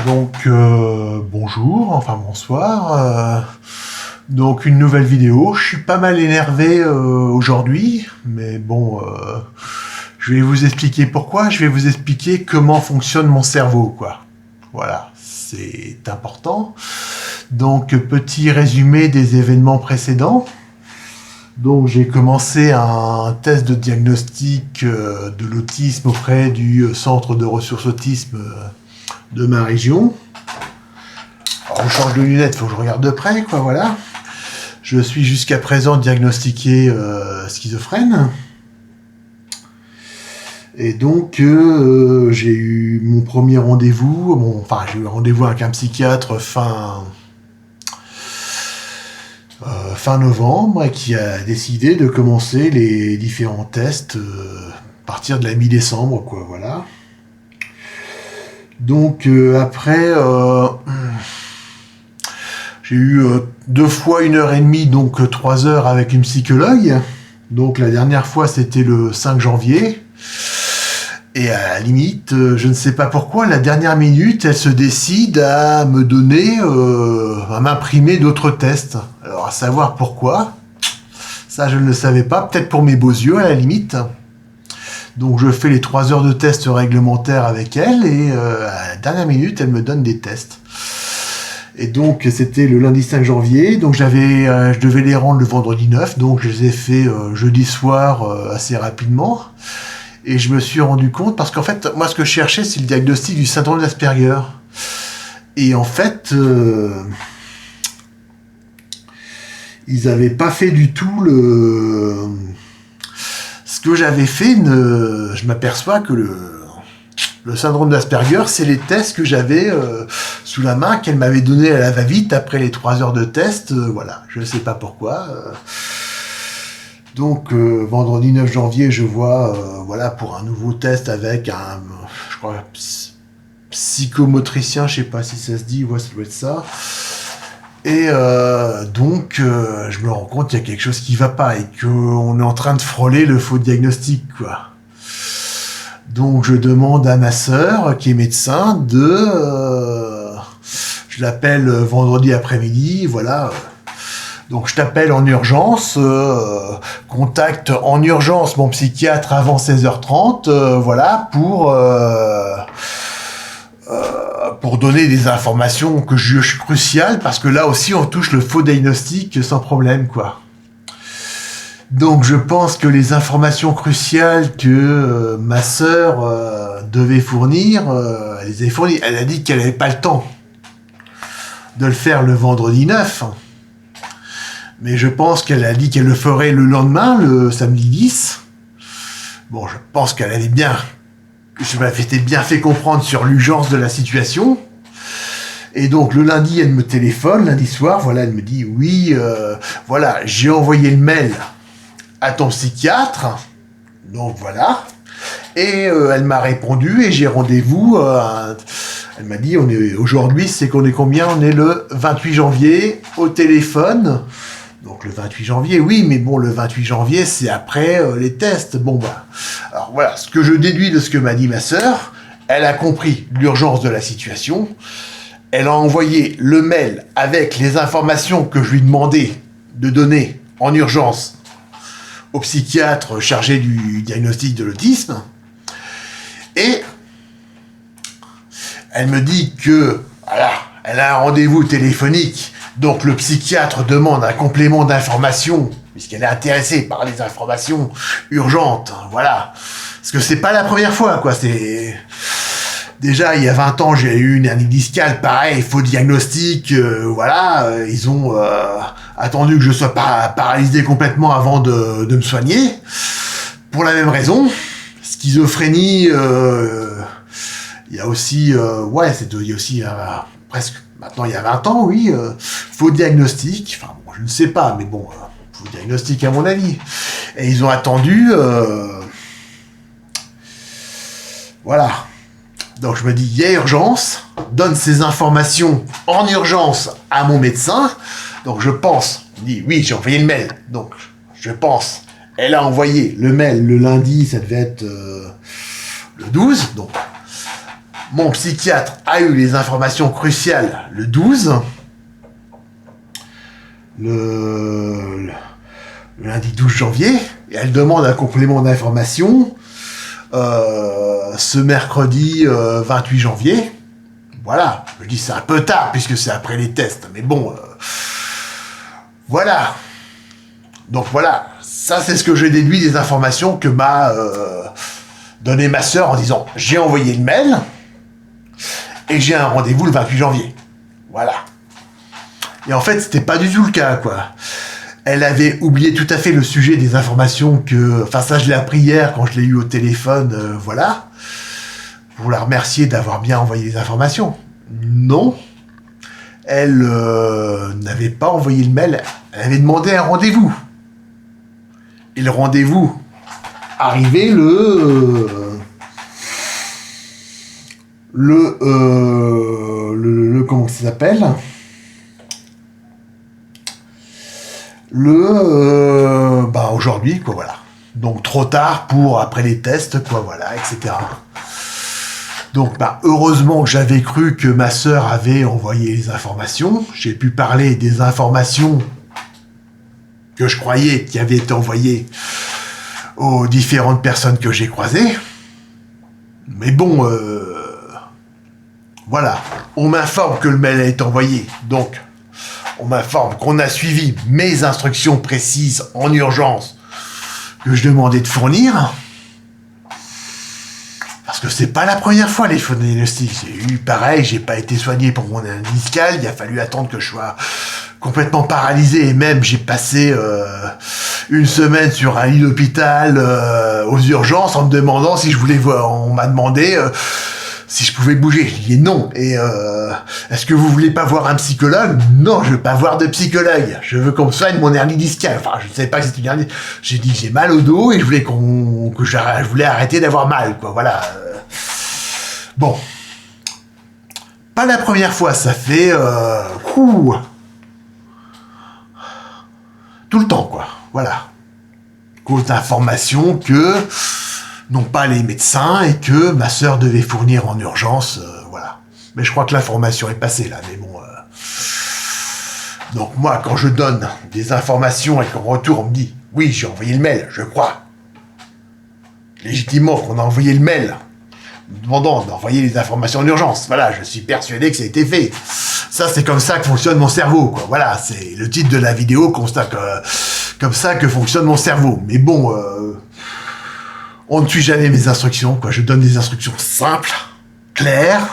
Donc bonjour, enfin bonsoir. Donc une nouvelle vidéo. Je suis pas mal énervé aujourd'hui, mais bon, je vais vous expliquer pourquoi. Je vais vous expliquer comment fonctionne mon cerveau, quoi. Voilà, c'est important. Donc petit résumé des événements précédents. Donc j'ai commencé un test de diagnostic de l'autisme auprès du centre de ressources autisme de ma région. Alors, je change de lunettes, il faut que je regarde de près, quoi, voilà. Je suis jusqu'à présent diagnostiqué schizophrène. Et donc, j'ai eu mon premier rendez-vous, j'ai eu un rendez-vous avec un psychiatre fin novembre, qui a décidé de commencer les différents tests à partir de la mi-décembre, quoi, voilà. Donc après, j'ai eu 2 fois 1h30, donc 3 heures avec une psychologue. Donc la dernière fois, c'était le 5 janvier. Et à la limite, je ne sais pas pourquoi, la dernière minute, elle se décide à me donner, à m'imprimer d'autres tests. Alors à savoir pourquoi, ça je ne le savais pas, peut-être pour mes beaux yeux à la limite. Donc je fais les 3 heures de tests réglementaires avec elle et à la dernière minute, elle me donne des tests. Et donc c'était le lundi 5 janvier, donc je devais les rendre le vendredi 9, donc je les ai fait jeudi soir assez rapidement. Et je me suis rendu compte, parce qu'en fait, moi ce que je cherchais, c'est le diagnostic du syndrome d'Asperger. Et en fait, ils n'avaient pas fait du tout ce que j'avais fait. Je m'aperçois que le syndrome d'Asperger, c'est les tests que j'avais sous la main, qu'elle m'avait donné à la va-vite après les 3 heures de test. Voilà, je ne sais pas pourquoi. Donc vendredi 9 janvier, je vois voilà, pour un nouveau test avec un, je crois, psychomotricien, je sais pas si ça se dit, ouais, ça doit être ça. Et donc je me rends compte qu'il y a quelque chose qui va pas et qu'on est en train de frôler le faux diagnostic, quoi. Donc je demande à ma sœur, qui est médecin, je l'appelle vendredi après-midi, voilà. Donc je t'appelle en urgence, contacte en urgence mon psychiatre avant 16h30, voilà, pour donner des informations que je juge cruciales, parce que là aussi on touche le faux diagnostic sans problème, quoi. Donc je pense que les informations cruciales que ma sœur devait fournir, elle les a fournies. Elle a dit qu'elle n'avait pas le temps de le faire le vendredi 9. Mais je pense qu'elle a dit qu'elle le ferait le lendemain, le samedi 10. Bon, je pense qu'elle avait bien... Je m'avais bien fait comprendre sur l'urgence de la situation. Et donc, le lundi, elle me téléphone, lundi soir, voilà, elle me dit, oui, voilà, j'ai envoyé le mail à ton psychiatre. Donc, voilà. Et elle m'a répondu et j'ai rendez-vous... elle m'a dit, aujourd'hui, c'est qu'on est combien? On est le 28 janvier, au téléphone. Donc le 28 janvier, oui, mais bon, le 28 janvier, c'est après les tests. Bon, bah, alors voilà, ce que je déduis de ce que m'a dit ma sœur, elle a compris l'urgence de la situation. Elle a envoyé le mail avec les informations que je lui demandais de donner en urgence au psychiatre chargé du diagnostic de l'autisme. Et elle me dit que, voilà, elle a un rendez-vous téléphonique. Donc le psychiatre demande un complément d'information, puisqu'elle est intéressée par les informations urgentes, voilà. Parce que c'est pas la première fois, quoi, c'est... Déjà, il y a 20 ans, j'ai eu une hernie discale, pareil, faux diagnostic, voilà, ils ont attendu que je sois paralysé complètement avant de me soigner, pour la même raison. Schizophrénie, il y a aussi, il y a aussi presque... Maintenant, il y a 20 ans, oui, faux diagnostic, enfin, bon, je ne sais pas, mais bon, faux diagnostic à mon avis. Et ils ont attendu, voilà. Donc je me dis, il y a urgence, donne ces informations en urgence à mon médecin. Donc je pense, je dis, oui, j'ai envoyé le mail, donc je pense, elle a envoyé le mail le lundi, ça devait être le 12, donc mon psychiatre a eu les informations cruciales le 12, le lundi 12 janvier, et elle demande un complément d'information ce mercredi 28 janvier. Voilà, je dis c'est un peu tard puisque c'est après les tests, mais bon, voilà. Donc voilà, ça c'est ce que j'ai déduit des informations que m'a donné ma sœur en disant j'ai envoyé le mail et j'ai un rendez-vous le 28 janvier. Voilà. Et en fait, c'était pas du tout le cas, quoi. Elle avait oublié tout à fait le sujet des informations que... Enfin, ça, je l'ai appris hier quand je l'ai eu au téléphone, voilà. Pour la remercier d'avoir bien envoyé les informations. Non. Elle n'avait pas envoyé le mail. Elle avait demandé un rendez-vous. Et le rendez-vous arrivait comment ça s'appelle ? Aujourd'hui, quoi, voilà. Donc, trop tard pour après les tests, quoi, voilà, etc. Donc, heureusement que j'avais cru que ma sœur avait envoyé les informations. J'ai pu parler des informations que je croyais qui avaient été envoyées aux différentes personnes que j'ai croisées. Mais bon, voilà. On m'informe que le mail a été envoyé. Donc, on m'informe qu'on a suivi mes instructions précises en urgence que je demandais de fournir. Parce que c'est pas la première fois les faux diagnostics. J'ai eu pareil, j'ai pas été soigné pour mon hernie discale, il a fallu attendre que je sois complètement paralysé et même j'ai passé une semaine sur un lit d'hôpital aux urgences en me demandant si je voulais voir. On m'a demandé si je pouvais bouger. J'ai dit non. Et est-ce que vous voulez pas voir un psychologue ? Non, je veux pas voir de psychologue. Je veux qu'on me soigne mon hernie discale. Enfin, je ne savais pas que c'était une hernie. J'ai dit que j'ai mal au dos et je voulais je voulais arrêter d'avoir mal, quoi. Voilà. Bon. Pas la première fois, ça fait tout le temps, quoi. Voilà. Cause d'informations que non pas les médecins et que ma sœur devait fournir en urgence, voilà. Mais je crois que l'information est passée là, mais bon. Donc moi, quand je donne des informations et qu'en retour on me dit « Oui, j'ai envoyé le mail, je crois. » Légitimement qu'on a envoyé le mail, me demandant d'envoyer les informations en urgence. Voilà, je suis persuadé que ça a été fait. Ça, c'est comme ça que fonctionne mon cerveau, quoi. Voilà, c'est le titre de la vidéo, constate comme ça que fonctionne mon cerveau. Mais bon... on ne suit jamais mes instructions, quoi. Je donne des instructions simples, claires,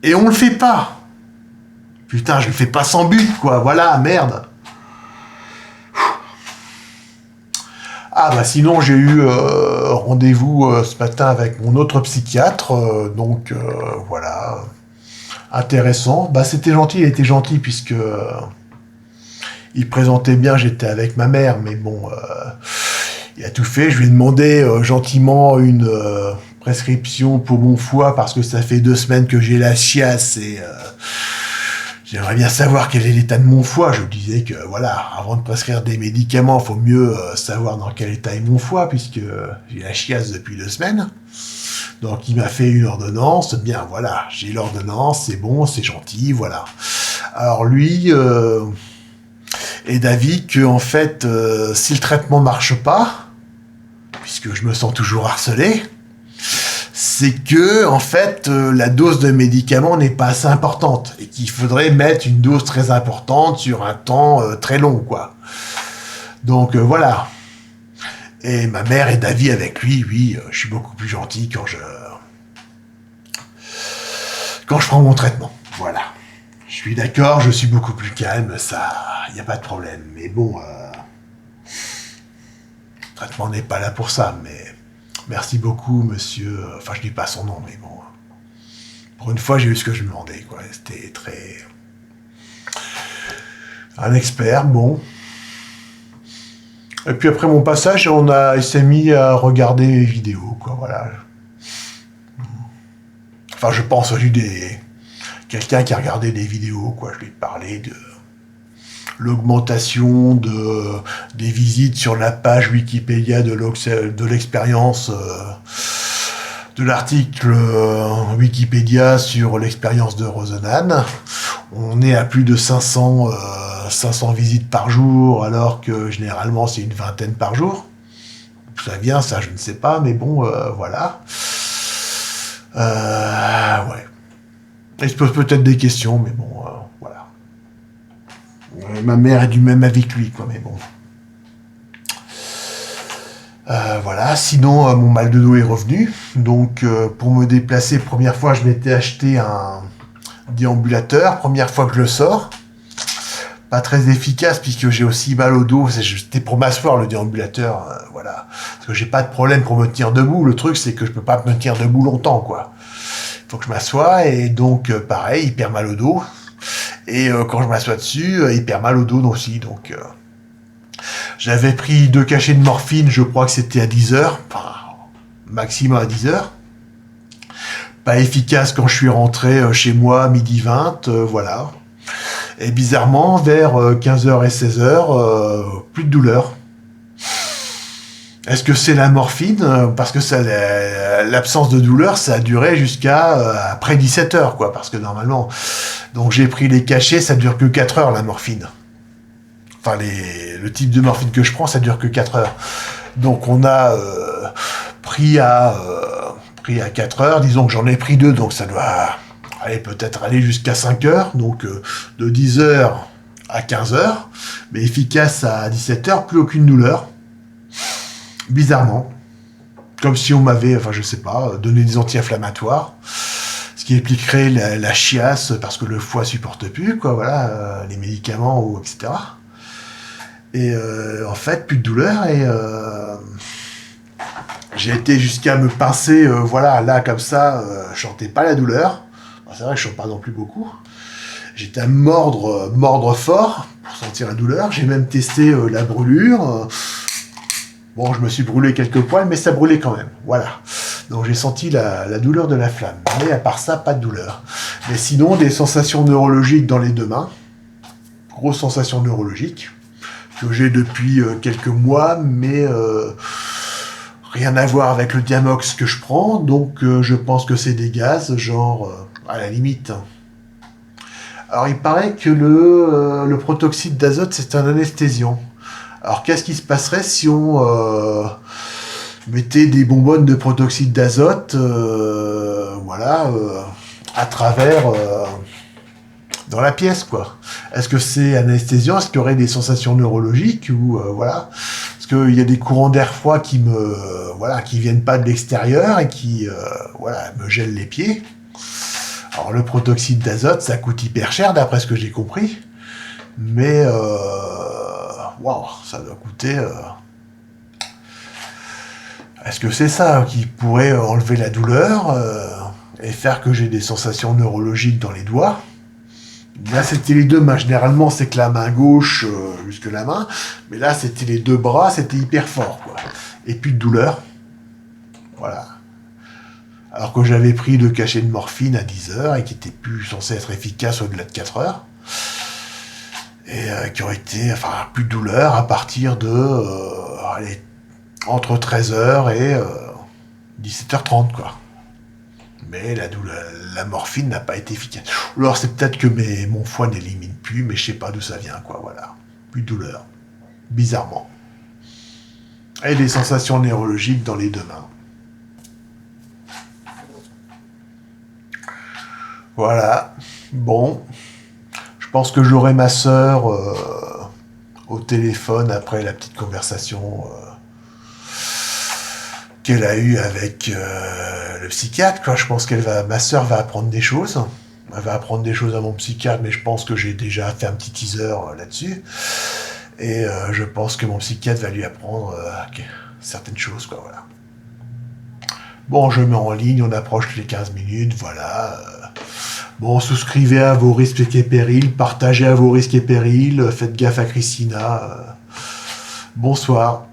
et on le fait pas. Putain, je le fais pas sans but, quoi. Voilà, merde. Ah sinon j'ai eu rendez-vous ce matin avec mon autre psychiatre, donc voilà, intéressant. C'était gentil, il était gentil puisque il présentait bien, j'étais avec ma mère, mais bon... il a tout fait, je lui ai demandé gentiment une prescription pour mon foie parce que ça fait 2 semaines que j'ai la chiasse et j'aimerais bien savoir quel est l'état de mon foie. Je lui disais que voilà, avant de prescrire des médicaments, il faut mieux savoir dans quel état est mon foie puisque j'ai la chiasse depuis 2 semaines. Donc il m'a fait une ordonnance, bien voilà, j'ai l'ordonnance, c'est bon, c'est gentil, voilà. Alors lui... est d'avis que en fait, si le traitement marche pas, puisque je me sens toujours harcelé, c'est que en fait la dose de médicament n'est pas assez importante et qu'il faudrait mettre une dose très importante sur un temps très long, quoi. Donc voilà. Et ma mère est d'avis avec lui, oui, je suis beaucoup plus gentil quand je prends mon traitement. Voilà. Je suis d'accord, je suis beaucoup plus calme, ça, il n'y a pas de problème. Mais bon, le traitement n'est pas là pour ça, mais merci beaucoup, monsieur... Enfin, je dis pas son nom, mais bon... Pour une fois, j'ai eu ce que je me demandais, quoi. C'était très... Un expert, bon. Et puis après mon passage, il s'est mis à regarder les vidéos, quoi, voilà. Enfin, je pense aussi quelqu'un qui a regardé des vidéos, quoi. Je lui ai parlé de l'augmentation des visites sur la page Wikipédia de l'expérience de l'article Wikipédia sur l'expérience de Rosenan. On est à plus de 500 visites par jour, alors que généralement c'est une vingtaine par jour. D'où ça vient, ça je ne sais pas, mais bon, voilà. Ouais. Il se pose peut-être des questions, mais bon, voilà. Ma mère est du même avis que lui, quoi, mais bon. Voilà, sinon mon mal de dos est revenu, donc pour me déplacer, première fois je m'étais acheté un déambulateur, première fois que je le sors, pas très efficace puisque j'ai aussi mal au dos, c'était pour m'asseoir le déambulateur, voilà, parce que j'ai pas de problème pour me tenir debout, le truc c'est que je peux pas me tenir debout longtemps, quoi, il faut que je m'assoie, et donc pareil, hyper mal au dos, et quand je m'assois dessus, hyper mal au dos aussi, donc... J'avais pris 2 cachets de morphine, je crois que c'était à 10 heures, enfin, maximum à 10 heures. Pas efficace quand je suis rentré chez moi, midi 20, voilà. Et bizarrement, vers 15h et 16h, plus de douleur. Est-ce que c'est la morphine? Parce que ça, l'absence de douleur, ça a duré jusqu'à après 17 heures, quoi. Parce que normalement, donc j'ai pris les cachets, ça dure que 4 heures, la morphine. Enfin, le type de morphine que je prends, ça dure que 4 heures. Donc on a pris à 4 heures, disons que j'en ai pris 2, donc ça doit peut-être aller jusqu'à 5 heures, donc de 10 heures à 15 heures, mais efficace à 17 heures, plus aucune douleur. Bizarrement. Comme si on m'avait, enfin je sais pas, donné des anti-inflammatoires. Ce qui impliquerait la chiasse, parce que le foie supporte plus, quoi, voilà, les médicaments, ou etc. Et en fait, plus de douleur, et j'ai été jusqu'à me pincer, voilà, là, comme ça, je sentais pas la douleur. Bon, c'est vrai que je ne sens pas non plus beaucoup. J'étais à mordre fort pour sentir la douleur. J'ai même testé la brûlure. Bon, je me suis brûlé quelques poils, mais ça brûlait quand même, voilà. Donc j'ai senti la douleur de la flamme. Mais à part ça, pas de douleur. Mais sinon, des sensations neurologiques dans les 2 mains. Grosse sensation neurologique. Que j'ai depuis quelques mois, mais rien à voir avec le Diamox que je prends, donc je pense que c'est des gaz, genre, à la limite. Alors il paraît que le protoxyde d'azote, c'est un anesthésiant. Alors qu'est-ce qui se passerait si on mettait des bonbonnes de protoxyde d'azote, voilà, à travers... dans la pièce, quoi. Est-ce que c'est anesthésiant? Est-ce qu'il y aurait des sensations neurologiques? Ou voilà. Parce qu'il y a des courants d'air froid qui viennent pas de l'extérieur et qui voilà, me gèlent les pieds. Alors le protoxyde d'azote, ça coûte hyper cher d'après ce que j'ai compris. Mais waouh, ça doit coûter. Est-ce que c'est ça qui pourrait enlever la douleur et faire que j'ai des sensations neurologiques dans les doigts? Là, c'était les 2 mains. Généralement, c'est que la main gauche jusque la main. Mais là, c'était les 2 bras. C'était hyper fort, quoi. Et plus de douleur. Voilà. Alors que j'avais pris 2 cachets de morphine à 10 heures et qui étaient plus censés être efficaces au-delà de 4 heures. Et qui auraient été, enfin, plus de douleur à partir de, entre 13 heures et 17h30, quoi. Mais la morphine n'a pas été efficace. Alors c'est peut-être que mon foie n'élimine plus, mais je sais pas d'où ça vient, quoi, voilà. Plus de douleur. Bizarrement. Et des sensations neurologiques dans les 2 mains. Voilà. Bon. Je pense que j'aurai ma sœur au téléphone après la petite conversation qu'elle a eue avec le psychiatre, quoi. Je pense ma sœur va apprendre des choses. Elle va apprendre des choses à mon psychiatre, mais je pense que j'ai déjà fait un petit teaser là-dessus. Et je pense que mon psychiatre va lui apprendre certaines choses, quoi, voilà. Bon, je mets en ligne, on approche les 15 minutes, voilà. Bon, souscrivez à vos risques et périls, partagez à vos risques et périls, faites gaffe à Christina. Bonsoir.